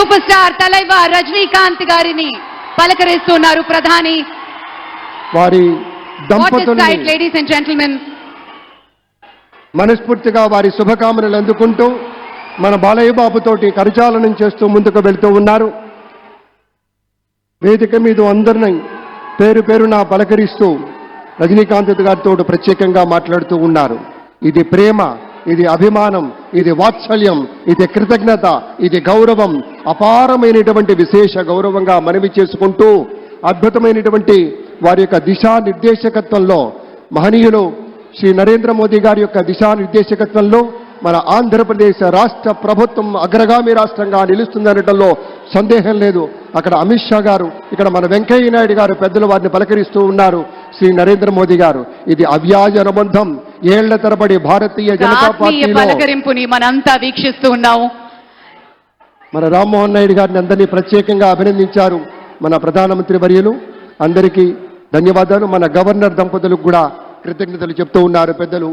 Super star Thalaiva Rajinikanth గారిని పలకరిస్తున్నారు ప్రధాని. వారి దంపతుల్ని లేడీస్ అండ్ జెంటిల్మెన్ మనస్ఫూర్తిగా వారి శుభకామనలు అందుకుంటూ మన బాలయ్య బాబుతోటి కరచాలనం చేస్తూ ముందుకు వెళ్తూ ఉన్నారు. వేదిక మీద అందరినీ పేరు పేరున పలకరిస్తూ రజనీకాంత్ గారితో ప్రత్యేకంగా మాట్లాడుతూ ఉన్నారు. ఇది ప్రేమ, ఇది అభిమానం, ఇది వాత్సల్యం, ఇది కృతజ్ఞత, ఇది గౌరవం, అపారమైనటువంటి విశేష గౌరవంగా మనవి చేసుకుంటూ అద్భుతమైనటువంటి వారి యొక్క దిశానిర్దేశకత్వంలో మహనీయులు శ్రీ నరేంద్ర మోదీ గారి యొక్క దిశానిర్దేశకత్వంలో మన ఆంధ్రప్రదేశ్ రాష్ట్ర ప్రభుత్వం అగ్రగామి రాష్ట్రంగా నిలుస్తుందనటంలో సందేహం లేదు. అక్కడ అమిత్ షా గారు, ఇక్కడ మన వెంకయ్య నాయుడు గారు పెద్దలు వారిని పలకరిస్తూ ఉన్నారు. శ్రీ నరేంద్ర మోదీ గారు, ఇది అవ్యాజ అనుబంధం. ఏళ్ల తరబడి భారతీయ జనతా పార్టీ పలకరింపుని మనంతా వీక్షిస్తూ ఉన్నాము. మన రామ్మోహన్ నాయుడు గారిని అందరినీ ప్రత్యేకంగా అభినందించారు మన ప్రధానమంత్రి వర్యులు. అందరికీ ధన్యవాదాలు. మన గవర్నర్ దంపతులకు కూడా కృతజ్ఞతలు చెప్తూ ఉన్నారు పెద్దలు.